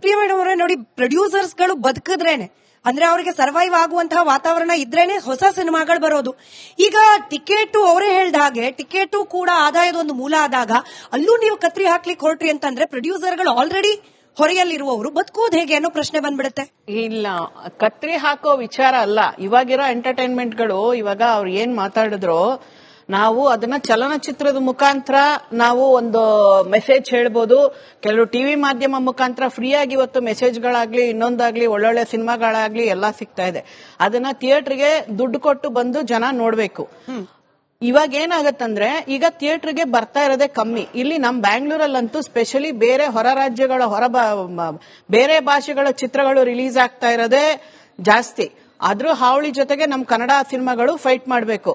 ಪ್ರಿಯ madam ಅವರೇ ನೋಡಿ, producers ಗಳು ಬದುಕಿದ್ರೇನೆ ಅಂದ್ರೆ ಅವರಿಗೆ ಸರ್ವೈವ್ ಆಗುವಂತಹ ವಾತಾವರಣ ಇದ್ರೇನೆ ಹೊಸ ಸಿನಿಮಾಗಳು ಬರೋದು. ಈಗ ಟಿಕೆಟ್ ಅವರೇ ಹೇಳ್ದ ಹಾಗೆ ಟಿಕೆಟ್ ಕೂಡ ಆದಾಯದ ಒಂದು ಮೂಲ ಆದಾಗ ಅಲ್ಲೂ ನೀವು ಕತ್ರಿ ಹಾಕ್ಲಿಕ್ಕೆ ಹೊರಟ್ರಿ ಅಂತಂದ್ರೆ ಪ್ರೊಡ್ಯೂಸರ್ಗಳು ಆಲ್ರೆಡಿ ಹೊರೆಯಲ್ಲಿರುವವರು ಬದುಕೋದು ಹೇಗೆ ಅನ್ನೋ ಪ್ರಶ್ನೆ ಬಂದ್ಬಿಡುತ್ತೆ. ಇಲ್ಲ, ಕತ್ರಿ ಹಾಕೋ ವಿಚಾರ ಅಲ್ಲ. ಇವಾಗಿರೋ ಎಂಟರ್ಟೈನ್ಮೆಂಟ್ಗಳು ಇವಾಗ ಅವ್ರು ಏನ್ ಮಾತಾಡಿದ್ರು, ನಾವು ಅದನ್ನ ಚಲನಚಿತ್ರದ ಮುಖಾಂತರ ನಾವು ಒಂದು ಮೆಸೇಜ್ ಹೇಳ್ಬೋದು. ಕೆಲವು ಟಿವಿ ಮಾಧ್ಯಮ ಮುಖಾಂತರ ಫ್ರೀಯಾಗಿ ಇವತ್ತು ಮೆಸೇಜ್ಗಳಾಗ್ಲಿ ಇನ್ನೊಂದಾಗ್ಲಿ ಒಳ್ಳೊಳ್ಳೆ ಸಿನಿಮಾಗಳಾಗ್ಲಿ ಎಲ್ಲಾ ಸಿಗ್ತಾ ಇದೆ. ಅದನ್ನ ಥಿಯೇಟರ್ಗೆ ದುಡ್ಡು ಕೊಟ್ಟು ಬಂದು ಜನ ನೋಡ್ಬೇಕು. ಇವಾಗ ಏನಾಗತ್ತಂದ್ರೆ ಈಗ ಥಿಯೇಟರ್ಗೆ ಬರ್ತಾ ಇರೋದೇ ಕಮ್ಮಿ. ಇಲ್ಲಿ ನಮ್ ಬ್ಯಾಂಗ್ಳೂರಲ್ಲಂತೂ ಸ್ಪೆಷಲಿ ಬೇರೆ ಹೊರ ರಾಜ್ಯಗಳ ಬೇರೆ ಭಾಷೆಗಳ ಚಿತ್ರಗಳು ರಿಲೀಸ್ ಆಗ್ತಾ ಇರೋದೇ ಜಾಸ್ತಿ. ಅದ್ರ ಹಾವಳಿ ಜೊತೆಗೆ ನಮ್ ಕನ್ನಡ ಸಿನಿಮಾಗಳು ಫೈಟ್ ಮಾಡ್ಬೇಕು.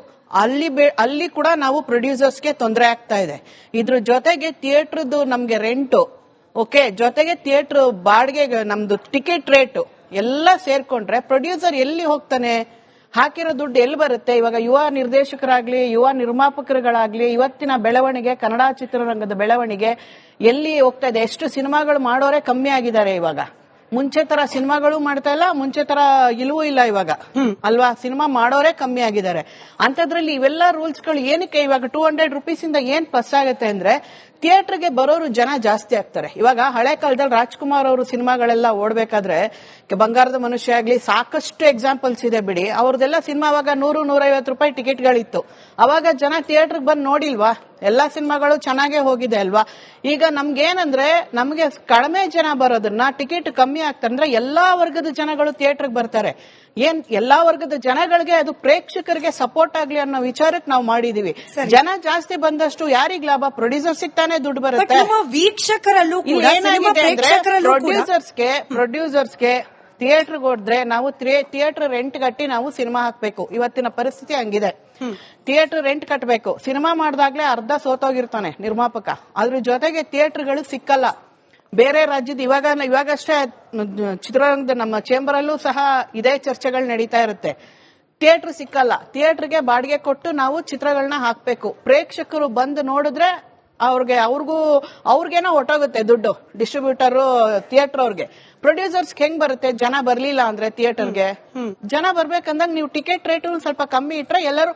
ಅಲ್ಲಿ ಕೂಡ ನಾವು ಪ್ರೊಡ್ಯೂಸರ್ಸ್ಗೆ ತೊಂದರೆ ಆಗ್ತಾ ಇದೆ. ಇದ್ರ ಜೊತೆಗೆ ಥಿಯೇಟರ್ದು ನಮ್ಗೆ ರೆಂಟು ಓಕೆ, ಜೊತೆಗೆ ಥಿಯೇಟರ್ ಬಾಡಿಗೆ, ನಮ್ದು ಟಿಕೆಟ್ ರೇಟು ಎಲ್ಲ ಸೇರ್ಕೊಂಡ್ರೆ ಪ್ರೊಡ್ಯೂಸರ್ ಎಲ್ಲಿ ಹೋಗ್ತಾನೆ? ಹಾಕಿರೋ ದುಡ್ಡು ಎಲ್ಲಿ ಬರುತ್ತೆ? ಇವಾಗ ಯುವ ನಿರ್ದೇಶಕರಾಗ್ಲಿ ಯುವ ನಿರ್ಮಾಪಕರುಗಳಾಗ್ಲಿ ಇವತ್ತಿನ ಬೆಳವಣಿಗೆ, ಕನ್ನಡ ಚಿತ್ರರಂಗದ ಬೆಳವಣಿಗೆ ಎಲ್ಲಿ ಹೋಗ್ತಾ ಇದೆ? ಎಷ್ಟು ಸಿನಿಮಾಗಳು ಮಾಡೋರೆ ಕಮ್ಮಿ ಆಗಿದ್ದಾರೆ ಇವಾಗ. ಮುಂಚೆ ತರ ಸಿನಿಮಾಗಳು ಮಾಡ್ತಾ ಇಲ್ಲ, ಮುಂಚೆ ತರ ಇಲ್ವೂ ಇಲ್ಲ ಇವಾಗ ಅಲ್ವಾ? ಸಿನಿಮಾ ಮಾಡೋರೆ ಕಮ್ಮಿ ಆಗಿದ್ದಾರೆ. ಅಂತದ್ರಲ್ಲಿ ಇವೆಲ್ಲ ರೂಲ್ಸ್ ಗಳು ಏನಕ್ಕೆ? ಇವಾಗ 200 ರೂಪೀಸ್ ಇಂದ ಏನ್ ಪ್ಲಸ್ ಆಗುತ್ತೆ ಅಂದ್ರೆ ಥಿಯೇಟರ್ಗೆ ಬರೋರು ಜನ ಜಾಸ್ತಿ ಆಗ್ತಾರೆ. ಇವಾಗ ಹಳೆ ಕಾಲದಲ್ಲಿ ರಾಜ್ಕುಮಾರ್ ಅವರು ಸಿನಿಮಾಗಳೆಲ್ಲ ಓಡ್ಬೇಕಾದ್ರೆ ಬಂಗಾರದ ಮನುಷ್ಯ ಆಗ್ಲಿ ಸಾಕಷ್ಟು ಎಕ್ಸಾಂಪಲ್ಸ್ ಇದೆ ಬಿಡಿ. ಅವ್ರದೆಲ್ಲ ಸಿನಿಮಾ ಅವಾಗ 100-150 ರೂಪಾಯಿ ಟಿಕೆಟ್ಗಳಿತ್ತು. ಅವಾಗ ಜನ ಥಿಯೇಟರ್ಗೆ ಬಂದು ನೋಡಿಲ್ವಾ? ಎಲ್ಲಾ ಸಿನಿಮಾಗಳು ಚೆನ್ನಾಗೇ ಹೋಗಿದೆ ಅಲ್ವಾ? ಈಗ ನಮ್ಗೇನಂದ್ರೆ ನಮ್ಗೆ ಕಡಿಮೆ ಜನ ಬರೋದನ್ನ ಟಿಕೆಟ್ ಕಮ್ಮಿ ಆಗ್ತಂದ್ರೆ ಎಲ್ಲಾ ವರ್ಗದ ಜನಗಳು ಥಿಯೇಟರ್ಗೆ ಬರ್ತಾರೆ. ಎಲ್ಲಾ ವರ್ಗದ ಜನಗಳಿಗೆ ಅದು ಪ್ರೇಕ್ಷಕರಿಗೆ ಸಪೋರ್ಟ್ ಆಗ್ಲಿ ಅನ್ನೋ ವಿಚಾರಕ್ಕೆ ನಾವು ಮಾಡಿದೀವಿ. ಜನ ಜಾಸ್ತಿ ಬಂದಷ್ಟು ಯಾರಿಗ್ ಲಾಭ? ಪ್ರೊಡ್ಯೂಸರ್ಸ್ ತಾನೇ ದುಡ್ಡು ಬರುತ್ತೆ. ವೀಕ್ಷಕರಲ್ಲೂ ಪ್ರೊಡ್ಯೂಸರ್ಸ್ಗೆ ಥಿಯೇಟರ್ಗೆ ಹೋದ್ರೆ ನಾವು ಥಿಯೇಟರ್ ರೆಂಟ್ ಕಟ್ಟಿ ನಾವು ಸಿನಿಮಾ ಹಾಕ್ಬೇಕು. ಇವತ್ತಿನ ಪರಿಸ್ಥಿತಿ ಹಂಗಿದೆ. ಥಿಯೇಟರ್ ರೆಂಟ್ ಕಟ್ಟಬೇಕು. ಸಿನಿಮಾ ಮಾಡಿದಾಗ್ಲೇ ಅರ್ಧ ಸೋತೋಗಿರ್ತಾನೆ ನಿರ್ಮಾಪಕ. ಅದ್ರ ಜೊತೆಗೆ ಥಿಯೇಟರ್ಗಳು ಸಿಕ್ಕಲ್ಲ. ಬೇರೆ ರಾಜ್ಯದ ಇವಾಗಷ್ಟೇ ಚಿತ್ರರಂಗದ ನಮ್ಮ ಚೇಂಬರ್ ಅಲ್ಲೂ ಸಹ ಇದೇ ಚರ್ಚೆಗಳು ನಡೀತಾ ಇರುತ್ತೆ. ಥಿಯೇಟರ್ ಸಿಕ್ಕಲ್ಲ. ಥಿಯೇಟರ್ಗೆ ಬಾಡಿಗೆ ಕೊಟ್ಟು ನಾವು ಚಿತ್ರಗಳನ್ನ ಹಾಕ್ಬೇಕು. ಪ್ರೇಕ್ಷಕರು ಬಂದು ನೋಡಿದ್ರೆ ಅವ್ರಿಗೇನೋ ಹೊಟ್ಟೋಗುತ್ತೆ ದುಡ್ಡು, ಡಿಸ್ಟ್ರಿಬ್ಯೂಟರ್ ಥಿಯೇಟರ್ ಅವ್ರಿಗೆ. ಪ್ರೊಡ್ಯೂಸರ್ಸ್ ಹೆಂಗ್ ಬರುತ್ತೆ? ಜನ ಬರ್ಲಿಲ್ಲ ಅಂದ್ರೆ ಥಿಯೇಟರ್ಗೆ ಜನ ಬರ್ಬೇಕಂದಾಗ ನೀವು ಟಿಕೆಟ್ ರೇಟ್ ಸ್ವಲ್ಪ ಕಮ್ಮಿ ಇಟ್ರೆ ಎಲ್ಲರೂ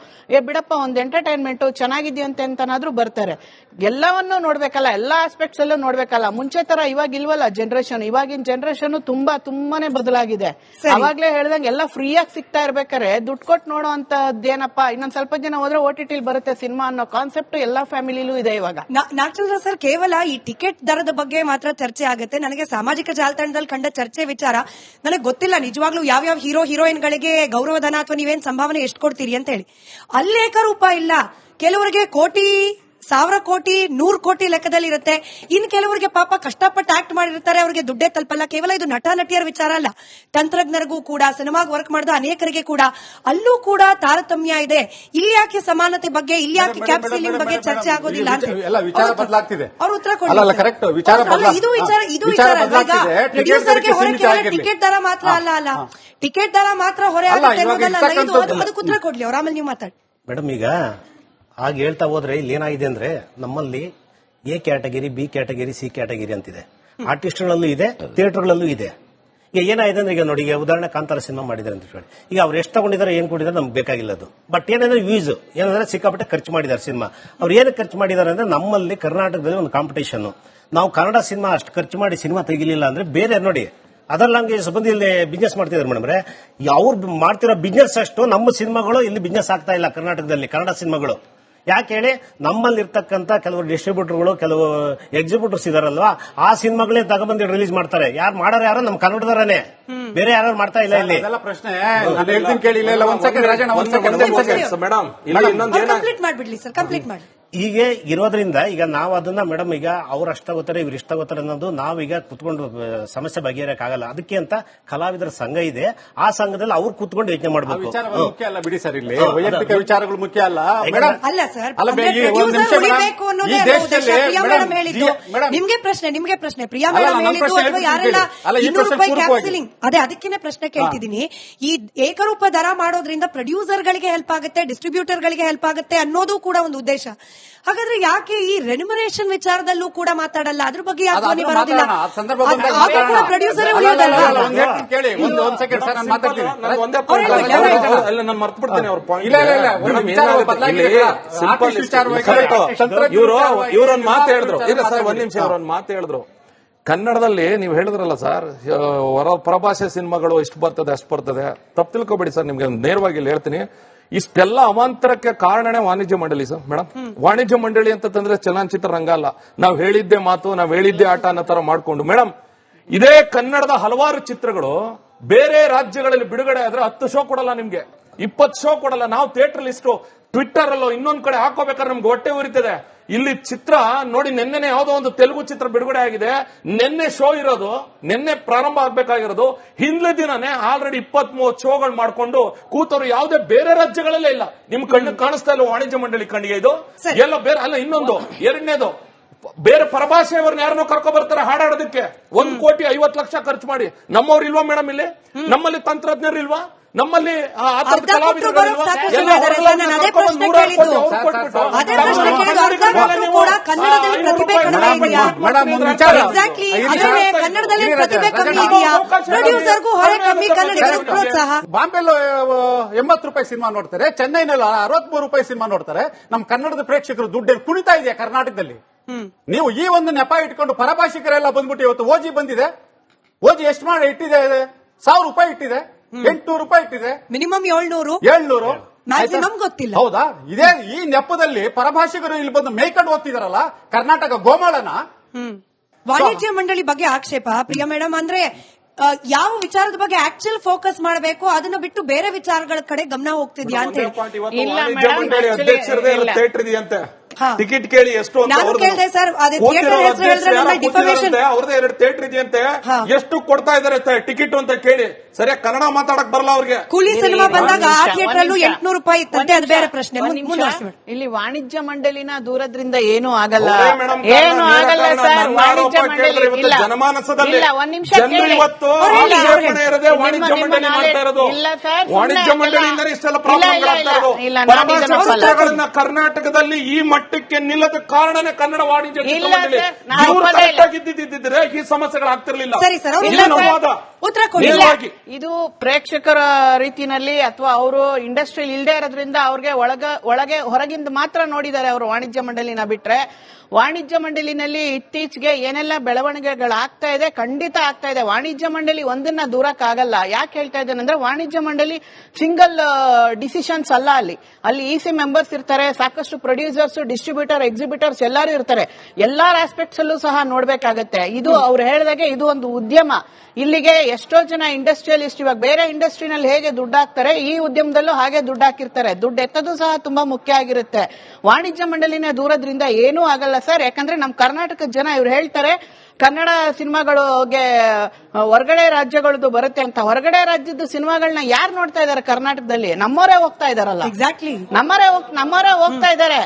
ಬಿಡಪ್ಪ ಒಂದ್ ಎಂಟರ್ಟೈನ್ಮೆಂಟ್ ಚೆನ್ನಾಗಿದ್ಯಂತೆ ಅಂತನಾದ್ರೂ ಬರ್ತಾರೆ. ಎಲ್ಲವನ್ನೂ ನೋಡ್ಬೇಕಲ್ಲ, ಎಲ್ಲಾ ಆಸ್ಪೆಕ್ಟ್ಸ್ ಅಲ್ಲೂ ನೋಡ್ಬೇಕಲ್ಲ. ಮುಂಚೆ ತರ ಇವಾಗ ಇಲ್ವಲ್ಲ ಜನರೇಷನ್. ಇವಾಗಿನ ಜನರೇಷನ್ ತುಂಬಾನೇ ಬದಲಾಗಿದೆ. ಅವಾಗ್ಲೇ ಹೇಳ್ದಂಗೆ ಎಲ್ಲ ಫ್ರೀಯಾಗಿ ಸಿಗ್ತಾ ಇರ್ಬೇಕಾರೆ ದುಡ್ಡು ಕೊಟ್ಟು ನೋಡೋ ಅಂತದ್ದೇನಪ್ಪ, ಇನ್ನೊಂದ್ ಸ್ವಲ್ಪ ಜನ ಹೋದ್ರೆ OTT ಬರುತ್ತೆ ಸಿನಿಮಾ ಅನ್ನೋ ಕಾನ್ಸೆಪ್ಟ್ ಎಲ್ಲಾ ಫ್ಯಾಮಿಲಿಲೂ ಇದೆ ಇವಾಗ. ನಾಗಚಂದ್ರ ಸರ್, ಕೇವಲ ಈ ಟಿಕೆಟ್ ದರದ ಬಗ್ಗೆ ಮಾತ್ರ ಚರ್ಚೆ ಆಗುತ್ತೆ. ನನಗೆ ಸಾಮಾಜಿಕ ಜಾಲತಾಣದಲ್ಲಿ ಕಂಡ ಚರ್ಚೆ ವಿಚಾರ ನನಗೆ ಗೊತ್ತಿಲ್ಲ ನಿಜವಾಗ್ಲೂ ಯಾವ್ಯಾವ ಹೀರೋಯಿನ್ಗಳಿಗೆ ಗೌರವಧನ ಅಥವಾ ನೀವೇನ್ ಸಂಭಾವನೆ ಎಷ್ಟು ಕೊಡ್ತೀರಿ ಅಂತ ಹೇಳಿ. ಅಲ್ಲಿ ಏಕರೂಪ ಇಲ್ಲ. ಕೆಲವರಿಗೆ ಕೋಟಿ, 1000 ಕೋಟಿ, 100 ಕೋಟಿ ಲೆಕ್ಕದಲ್ಲಿ ಇರುತ್ತೆ. ಇನ್ ಕೆಲವರಿಗೆ ಪಾಪ ಕಷ್ಟಪಟ್ಟು ಆಕ್ಟ್ ಮಾಡಿರ್ತಾರೆ, ಅವರಿಗೆ ದುಡ್ಡೇ ತಲುಪಲ್ಲ. ಕೇವಲ ಇದು ನಟ ನಟಿಯರ ವಿಚಾರ ಅಲ್ಲ, ತಂತ್ರಜ್ಞರಿಗೂ ಕೂಡ, ಸಿನಿಮಾಗ್ ವರ್ಕ್ ಮಾಡಿದ ಅನೇಕರಿಗೆ ಕೂಡ ಅಲ್ಲೂ ಕೂಡ ತಾರತಮ್ಯ ಇದೆ. ಇಲ್ಲಿ ಯಾಕೆ ಸಮಾನತೆ ಬಗ್ಗೆ, ಇಲ್ಲಿ ಯಾಕೆ ಕ್ಯಾಪ್ ಸೀಲಿಂಗ್ ಬಗ್ಗೆ ಚರ್ಚೆ ಆಗೋದಿಲ್ಲ ಅಂತ ಅವ್ರು ಉತ್ತರ ಕೊಡ್ತಾರೆ. ಇದು ವಿಚಾರ ಪ್ರೊಡ್ಯೂಸರ್ಗೆ ಹೊರೆ ಕೇವಲ ಟಿಕೆಟ್ ದರ ಮಾತ್ರ ಅಲ್ಲ, ಟಿಕೆಟ್ ದರ ಮಾತ್ರ ಹೊರೆ ಆಗುತ್ತೆ ಅನ್ನೋದಲ್ಲ. ಅದಕ್ಕೆ ಉತ್ತರ ಕೊಡ್ಲಿ ಅವ್ರು, ಆಮೇಲೆ ನೀವು ಮಾತಾಡಿ ಮೇಡಮ್. ಈಗ ಹಾಗೆ ಹೇಳ್ತಾ ಹೋದ್ರೆ ಇಲ್ಲಿ ಏನಾಗಿದೆ ಅಂದ್ರೆ ನಮ್ಮಲ್ಲಿ A category, B category, C category ಅಂತಿದೆ. ಆರ್ಟಿಸ್ಟ್ಗಳಲ್ಲೂ ಇದೆ, ಥಿಯೇಟರ್ಗಳಲ್ಲೂ ಇದೆ. ಈಗ ಏನಾಗಿದೆ ಅಂದ್ರೆ ಈಗ ನೋಡಿ, ಈಗ ಉದಾಹರಣೆ ಕಾಂತಾರ ಸಿನಿಮಾ ಮಾಡಿದ್ದಾರೆ ಅಂತ ಹೇಳಿ, ಈಗ ಅವ್ರು ಎಷ್ಟು ತಗೊಂಡಿದ್ದಾರೆ ಏನ್ ಕೊಟ್ಟಿದ್ದಾರೆ ನಮ್ಗೆ ಬೇಕಾಗಿಲ್ಲ ಅದು. ಬಟ್ ಏನಂದ್ರೆ ಯೂಸ್ ಏನಂದ್ರೆ ಸಿಕ್ಕಾಪಟ್ಟೆ ಖರ್ಚು ಮಾಡಿದ್ದಾರೆ ಸಿನಿಮಾ. ಅವ್ರು ಏನಕ್ಕೆ ಖರ್ಚು ಮಾಡಿದ್ದಾರೆ ಅಂದ್ರೆ ನಮ್ಮಲ್ಲಿ ಕರ್ನಾಟಕದಲ್ಲಿ ಒಂದು ಕಾಂಪಿಟೇಷನ್. ನಾವು ಕನ್ನಡ ಸಿನಿಮಾ ಅಷ್ಟು ಖರ್ಚು ಮಾಡಿ ಸಿನಿಮಾ ತೆಗಿಲಿಲ್ಲ ಅಂದ್ರೆ ಬೇರೆ ನೋಡಿ ಅದರ್ ಲ್ಯಾಂಗ್ವೇಜ್ ಬಂದು ಇಲ್ಲಿ ಬಿಸ್ನೆಸ್ ಮಾಡ್ತಿದ್ದಾರೆ ಮೇಡಮ್. ಅವ್ರು ಮಾಡ್ತಿರೋ ಬಿಸ್ನೆಸ್ ಅಷ್ಟು ನಮ್ಮ ಸಿನಿಮಾಗಳು ಇಲ್ಲಿ ಬಿಸ್ನೆಸ್ ಆಗ್ತಾ ಇಲ್ಲ ಕರ್ನಾಟಕದಲ್ಲಿ, ಕನ್ನಡ ಸಿನಿಮಾಗಳು. ಯಾಕೆ ಹೇಳಿ, ನಮ್ಮಲ್ಲಿ ಇರ್ತಕ್ಕಂಥ ಕೆಲವರು ಡಿಸ್ಟ್ರಿಬ್ಯೂಟರ್ಗಳು, ಕೆಲವು ಎಕ್ಸಿಬ್ಯೂಟರ್ಸ್ ಇದಾರಲ್ವಾ, ಆ ಸಿನಿಮಾಗಳೇ ತಗೊಂಡ್ಬಂದು ರಿಲೀಸ್ ಮಾಡ್ತಾರೆ. ಯಾರು ಮಾಡೋರು ಯಾರು ನಮ್ಮ ಕನ್ನಡದವರೇ, ಬೇರೆ ಯಾರು ಮಾಡ್ತಾ ಇಲ್ಲ ಇಲ್ಲಿ. ಪ್ರಶ್ನೆ ಕಂಪ್ಲೀಟ್ ಮಾಡಿ. ಹೀಗೆ ಇರೋದ್ರಿಂದ ಈಗ ನಾವು ಅದನ್ನ ಮೇಡಮ್ ಈಗ ಅವ್ರು ಅಷ್ಟ ಗೊತ್ತಾರೆ ಇವ್ರು ಇಷ್ಟ ಗೊತ್ತಾರೆ ಅನ್ನೋದು ನಾವೀಗ ಕುತ್ಕೊಂಡು ಸಮಸ್ಯೆ ಬಗೆಹರಕ್ಕಾಗಲ್ಲ. ಅದಕ್ಕೆ ಅಂತ ಕಲಾವಿದರ ಸಂಘ ಇದೆ, ಆ ಸಂಘದಲ್ಲಿ ಅವ್ರು ಕುತ್ಕೊಂಡು ಯೋಚನೆ ಮಾಡಬೇಕು. ಮುಖ್ಯ ಅಲ್ಲ ಬಿಡಿ ಸರ್, ಇಲ್ಲಿ ವೈಯಕ್ತಿಕ ವಿಚಾರಗಳು ಮುಖ್ಯ ಅಲ್ಲ. ನಿಮ್ಗೆ ಪ್ರಶ್ನೆ ಪ್ರಿಯಾ ಮೇಡಮ್ ಹೇಳಿದ್ದು ಅಥವಾ ಯಾರೆಲ್ಲ 200 ರೂಪಾಯಿ ಕ್ಯಾಪ್ ಸೀಲಿಂಗ್, ಅದೇ ಅದಕ್ಕೇನೆ ಪ್ರಶ್ನೆ ಕೇಳ್ತಿದ್ದೀನಿ. ಈ ಏಕರೂಪ ದರ ಮಾಡೋದ್ರಿಂದ ಪ್ರೊಡ್ಯೂಸರ್ ಗಳಿಗೆ ಹೆಲ್ಪ್ ಆಗುತ್ತೆ, ಡಿಸ್ಟ್ರಿಬ್ಯೂಟರ್ ಗಳಿಗೆ ಹೆಲ್ಪ್ ಆಗುತ್ತೆ ಅನ್ನೋದು ಕೂಡ ಒಂದು ಉದ್ದೇಶ. ಹಾಗಾದ್ರೆ ಯಾಕೆ ಈ ರೆನ್ಯುಮರೇಷನ್ ವಿಚಾರದಲ್ಲೂ ಕೂಡ ಮಾತಾಡಲ್ಲ? ಅದ್ರ ಬಗ್ಗೆ ಯಾಕೆ ಅದು ಧ್ವನಿ ಬರೋದಿಲ್ಲ? ಮಾತಾಡೋಣ, ಆ ಸಂದರ್ಭ ಬಂದಾಗ ಆಗ ಕೂಡ ಮಾತಾಡೋಣ. ಪ್ರೊಡ್ಯೂಸರ್ ಅಲ್ಲ, ಉಳಿಯೋದಲ್ವಾ? ಅಲ್ಲ, ಒಂದ್ ಹೇಳ್ತೀನಿ ಕೇಳಿ, ಒಂದ್ ಸೆಕೆಂಡ್ ಸರ್, ನಾನು ಮಾತಾಡ್ತೀನಿ. ನಾನು ಒಂದೇ ಅವ್ರು ಪಾಯಿಂಟ್ ಹೇಳ್ಬೇಕು, ನಾನು ಮರ್ತು ಅವ್ರ ಪಾಯಿಂಟ್. ಇಲ್ಲ, ಇಲ್ಲ, ಇಲ್ಲ, ಒಂದು ವಿಚಾರ ಬದಲಾಗಿದೆ. ಆರ್ಟಿಸ್ಟ್ ವಿಚಾರವಾಗಿ ಇವ್ರೊಂದ್ ಮಾತು ಹೇಳಿದ್ರು. ಇಲ್ಲ ಸರ್, ಒಂದ್ ನಿಮಿಷ, ಅವ್ರೊಂದ್ ಮಾತು ಹೇಳಿದ್ರು. ಕನ್ನಡದಲ್ಲಿ ನೀವು ಹೇಳಿದ್ರಲ್ಲ ಸರ್, ಪರಭಾಷೆ ಸಿನಿಮಾಗಳು ಇಷ್ಟು ಬರ್ತದೆ ಅಷ್ಟು ಬರ್ತದೆ. ತಪ್ಪು ತಿಳ್ಕೊಬೇಡಿ ಸರ್, ನಿಮ್ಗೆ ನೇರವಾಗಿ ಇಲ್ಲಿ ಹೇಳ್ತೀನಿ. ಇಷ್ಟೆಲ್ಲ ಅವಾಂತರಕ್ಕೆ ಕಾರಣನೇ ವಾಣಿಜ್ಯ ಮಂಡಳಿ ಸರ್. ಮೇಡಮ್, ವಾಣಿಜ್ಯ ಮಂಡಳಿ ಅಂತಂದ್ರೆ ಚಲನಚಿತ್ರ ರಂಗ ಅಲ್ಲ. ನಾವು ಹೇಳಿದ್ದೆ ಮಾತು, ನಾವು ಹೇಳಿದ್ದೆ ಆಟ ಅನ್ನೋ ತರ ಮಾಡ್ಕೊಂಡು. ಮೇಡಮ್, ಇದೇ ಕನ್ನಡದ ಹಲವಾರು ಚಿತ್ರಗಳು ಬೇರೆ ರಾಜ್ಯಗಳಲ್ಲಿ ಬಿಡುಗಡೆ ಆದ್ರೆ 10 ಶೋ ಕೊಡಲ್ಲ, ನಿಮ್ಗೆ 20 ಶೋ ಕೊಡಲ್ಲ. ನಾವು ಥಿಯೇಟರ್ ಲಿಸ್ಟ್ ಟ್ವಿಟ್ಟರ್ ಅಲ್ಲೋ ಇನ್ನೊಂದ್ ಕಡೆ ಹಾಕೋಬೇಕಾದ್ರೆ ನಮ್ಗೆ ಹೊಟ್ಟೆ ಉರಿತದೆ. ಇಲ್ಲಿ ಚಿತ್ರ ನೋಡಿ, ನೆನ್ನೆ ಯಾವುದೋ ಒಂದು ತೆಲುಗು ಚಿತ್ರ ಬಿಡುಗಡೆ ಆಗಿದೆ. ನಿನ್ನೆ ಶೋ ಇರೋದು, ನಿನ್ನೆ ಪ್ರಾರಂಭ ಆಗ್ಬೇಕಾಗಿರೋದು. ಹಿಂದಿನ ದಿನನೇ ಆಲ್ರೆಡಿ 20-30 ಶೋಗಳು ಮಾಡ್ಕೊಂಡು ಕೂತರು. ಯಾವುದೇ ಬೇರೆ ರಾಜ್ಯಗಳಲ್ಲೇ ಇಲ್ಲ. ನಿಮ್ ಕಣ್ಣು ಕಾಣಿಸ್ತಾ ಇಲ್ಲ ವಾಣಿಜ್ಯ ಮಂಡಳಿ ಕಣ್ಣಿಗೆ ಇದು ಎಲ್ಲ ಬೇರೆ ಅಲ್ಲ. ಇನ್ನೊಂದು ಎರಡನೇದು, ಬೇರೆ ಪರಭಾಷೆಯವ್ರನ್ನ ಯಾರನ್ನೋ ಕರ್ಕೊ ಬರ್ತಾರೆ ಹಾಡಾಡೋದಕ್ಕೆ. 1,50,00,000 ಖರ್ಚು ಮಾಡಿ. ನಮ್ಮವ್ರು ಇಲ್ವಾ ಮೇಡಮ್? ಇಲ್ಲಿ ನಮ್ಮಲ್ಲಿ ತಂತ್ರಜ್ಞರು ಇಲ್ವಾ? ನಮ್ಮಲ್ಲಿ ಬಾಂಬೆಲ್ಲೂ 80 ರೂಪಾಯಿ ಸಿನಿಮಾ ನೋಡ್ತಾರೆ, ಚೆನ್ನೈನಲ್ಲಿ 63 ರೂಪಾಯಿ ಸಿನಿಮಾ ನೋಡ್ತಾರೆ. ನಮ್ಮ ಕನ್ನಡದ ಪ್ರೇಕ್ಷಕರು ದುಡ್ಡು ಕುಣಿತಾ ಇದೆಯಾ ಕರ್ನಾಟಕದಲ್ಲಿ? ನೀವು ಈ ಒಂದು ನೆಪ ಇಟ್ಕೊಂಡು ಪರಭಾಷಿಕರೆಲ್ಲ ಬಂದ್ಬಿಟ್ಟು ಇವತ್ತು ಓಜಿ ಬಂದಿದೆ. ಓಜಿ ಎಷ್ಟು ಮಾಡಿ ಇಟ್ಟಿದೆ? 1,000 ರೂಪಾಯಿ ಇಟ್ಟಿದೆ, 800 ರೂಪಾಯಿ ಇಟ್ಟಿದೆ, ಮಿನಿಮಮ್ 700 ಮ್ಯಾಕ್ಸಿಮಮ್ ಗೊತ್ತಿಲ್ಲ. ಹೌದಾ? ಇದೇ ಈ ನೆಪದಲ್ಲಿ ಪರಭಾಷಿಕರು ಇಲ್ಲಿ ಬಂದು ಮೇಯ್ಕೊಂಡು ಹೋಗ್ತಿದಾರಲ್ಲ ಕರ್ನಾಟಕ ಗೋಮಾಳನ. ವಾಣಿಜ್ಯ ಮಂಡಳಿ ಬಗ್ಗೆ ಆಕ್ಷೇಪ ಪ್ರಿಯಾ ಮೇಡಮ್, ಅಂದ್ರೆ ಯಾವ ವಿಚಾರದ ಬಗ್ಗೆ ಆಕ್ಚುಲ್ ಫೋಕಸ್ ಮಾಡಬೇಕು ಅದನ್ನ ಬಿಟ್ಟು ಬೇರೆ ವಿಚಾರಗಳ ಕಡೆ ಗಮನ ಹೋಗ್ತಿದ್ಯಾ ಅಂತ ಹೇಳಿ. ವಾಣಿಜ್ಯ ಮಂಡಳಿ ಅಧ್ಯಕ್ಷರದೇ ಥಿಯೇಟರ್ ಇದೆಯಂತೆ. ಟಿಕೆಟ್ ಕೇಳಿ ಎಷ್ಟು ಅಂತ ನಾನು ಕೇಳಿದೆ ಸರ್, ಅದೇ ಥಿಯೇಟರ್ ಹೆಸರು ಹೇಳಿದ್ರೆ ಡಿಫಾಮೇಷನ್ ಅವ್ರದೇ 2 ಥಿಯೇಟರ್ ಇದೆಯಂತೆ. ಎಷ್ಟು ಕೊಡ್ತಾ ಇದಾರೆ ಟಿಕೆಟ್ ಅಂತ ಕೇಳಿ. ಸರಿಯಾಗಿ ಕನ್ನಡ ಮಾತಾಡಕ್ ಬರಲ್ಲ ಅವ್ರಿಗೆ. ಕೂಲಿ ಸಿನಿಮಾ ಬಂದಾಗ ಆ ಥಿಯೇಟರ್ ಅಲ್ಲೂ 800 ರೂಪಾಯಿ ಇತ್ತಂತೆ, ಅದು ಬೇರೆ ಪ್ರಶ್ನೆ. ಇಲ್ಲಿ ವಾಣಿಜ್ಯ ಮಂಡಳಿನ ದೂರದ್ರಿಂದ ಏನೂ ಆಗಲ್ಲ, ಮೇಡಮ್, ಏನು ಆಗಲ್ಲ ಸರ್. ವಾಣಿಜ್ಯ ಮಂಡಳಿ ಇಲ್ಲ, ಜನಮಾನಸದಲ್ಲಿ ಇಲ್ಲ, ಒಂದ್ ನಿಮಿಷ ಜನರು ಇವತ್ತು ಆಕ್ಷೇಪಣೆ ಇರೋದೇ ವಾಣಿಜ್ಯ ಮಂಡಳಿ ಮಾಡ್ತಾ ಇರೋದು. ಇಲ್ಲ ಸರ್, ವಾಣಿಜ್ಯ ಮಂಡಳಿಯಿಂದಲೇ ಇಷ್ಟೆಲ್ಲ ಪ್ರಾಬ್ಲಮ್ಗಳಾಗ್ತಾ ಇರೋದು. ಕರ್ನಾಟಕದಲ್ಲಿ ಈ ಮಟ್ಟಕ್ಕೆ ನಿಲ್ಲದ ಕಾರಣನೇ ಕನ್ನಡ ವಾಣಿಜ್ಯ ಚಿತ್ರಮಂಡಳಿ. ಇವರು ಕರೆಕ್ಟಾಗಿ ಇದ್ದಿದ್ದಿದ್ರೆ ಈ ಸಮಸ್ಯೆಗಳಾಗ್ತಿರ್ಲಿಲ್ಲ. ಸರಿ ಸರ್, ಉತ್ತರ ಕೊಡಿ. ಇದು ಪ್ರೇಕ್ಷಕರ ರೀತಿನಲ್ಲಿ ಅಥವಾ ಅವರು ಇಂಡಸ್ಟ್ರಿಯಲ್ಲಿ ಇಲ್ಲದೆ ಇರೋದ್ರಿಂದ ಅವ್ರಿಗೆ ಒಳಗೆ ಹೊರಗಿಂದ ಮಾತ್ರ ನೋಡಿದ್ದಾರೆ ಅವರು ವಾಣಿಜ್ಯ ಮಂಡಳಿನ. ಬಿಟ್ರೆ ವಾಣಿಜ್ಯ ಮಂಡಳಿನಲ್ಲಿ ಇತ್ತೀಚೆಗೆ ಏನೆಲ್ಲ ಬೆಳವಣಿಗೆಗಳಾಗ್ತಾ ಇದೆ, ಖಂಡಿತ ಆಗ್ತಾ ಇದೆ. ವಾಣಿಜ್ಯ ಮಂಡಳಿ ಒಂದನ್ನ ದೂರಕ್ಕಾಗಲ್ಲ. ಯಾಕೆ ಹೇಳ್ತಾ ಇದ್ದೇನೆ ಅಂದ್ರೆ, ವಾಣಿಜ್ಯ ಮಂಡಳಿ ಸಿಂಗಲ್ ಡಿಸಿಷನ್ಸ್ ಅಲ್ಲ. ಅಲ್ಲಿ ಇಸಿ ಮೆಂಬರ್ಸ್ ಇರ್ತಾರೆ, ಸಾಕಷ್ಟು ಪ್ರೊಡ್ಯೂಸರ್ಸ್, ಡಿಸ್ಟ್ರಿಬ್ಯೂಟರ್, ಎಕ್ಸಿಬಿಟರ್ಸ್ ಎಲ್ಲರೂ ಇರ್ತಾರೆ. ಎಲ್ಲಾ ಆಸ್ಪೆಕ್ಟ್ಸ್ ಅಲ್ಲೂ ಸಹ ನೋಡ್ಬೇಕಾಗತ್ತೆ. ಇದು ಅವ್ರು ಹೇಳಿದಾಗೆ ಇದು ಒಂದು ಉದ್ಯಮ. ಇಲ್ಲಿಗೆ ಎಷ್ಟೋ ಜನ ಇಂಡಸ್ಟ್ರಿಯಲಿಸ್ಟ್ ಇವಾಗ ಬೇರೆ ಇಂಡಸ್ಟ್ರಿನಲ್ಲಿ ಹೇಗೆ ದುಡ್ಡು ಹಾಕ್ತಾರೆ, ಈ ಉದ್ಯಮದಲ್ಲೂ ಹಾಗೆ ದುಡ್ಡು ಹಾಕಿರ್ತಾರೆ. ದುಡ್ಡು ಎತ್ತದು ಸಹ ತುಂಬಾ ಮುಖ್ಯ ಆಗಿರುತ್ತೆ. ವಾಣಿಜ್ಯ ಮಂಡಳಿನ ದೂರದ್ರಿಂದ ಏನೂ ಆಗಲ್ಲ ಸರ್. ಯಾಕಂದ್ರೆ ನಮ್ಮ ಕರ್ನಾಟಕದ ಜನ ಇವ್ರು ಹೇಳ್ತಾರೆ ಕನ್ನಡ ಸಿನಿಮಾಗಳಿಗೆ ಹೊರಗಡೆ ರಾಜ್ಯಗಳದ್ದು ಬರುತ್ತೆ ಅಂತ. ಹೊರಗಡೆ ರಾಜ್ಯದ ಸಿನಿಮಾಗಳನ್ನ ಯಾರು ನೋಡ್ತಾ ಇದಾರೆ ಕರ್ನಾಟಕದಲ್ಲಿ? ನಮ್ಮವರೇ ಹೋಗ್ತಾ ಇದಾರಲ್ಲ. ಎಕ್ಸಾಕ್ಟ್ಲಿ, ನಮ್ಮವರೇ ಹೋಗ್ತಾ ಇದಾರೆ.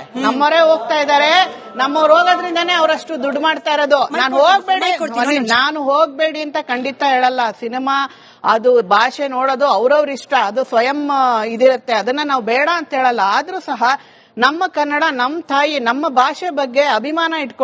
ನಮ್ಮವ್ರು ಹೋಗೋದ್ರಿಂದಾನೇ ಅವರಷ್ಟು ದುಡ್ಡು ಮಾಡ್ತಾ ಇರೋದು. ನಾನು ಹೋಗ್ಬೇಡಿ ಅಂತ ಖಂಡಿತ ಹೇಳಲ್ಲ. ಸಿನಿಮಾ ಅದು ಭಾಷೆ ನೋಡೋದು ಅವ್ರವ್ರ ಇಷ್ಟ, ಅದು ಸ್ವಯಂ ಇದಿರುತ್ತೆ, ಅದನ್ನ ನಾವು ಬೇಡ ಅಂತ ಹೇಳಲ್ಲ. ಆದ್ರೂ ಸಹ ನಮ್ಮ ಕನ್ನಡ, ನಮ್ಮ ತಾಯಿ, ನಮ್ಮ ಭಾಷೆ ಬಗ್ಗೆ ಅಭಿಮಾನ ಇಟ್ಕೊಳ್ಳಿ.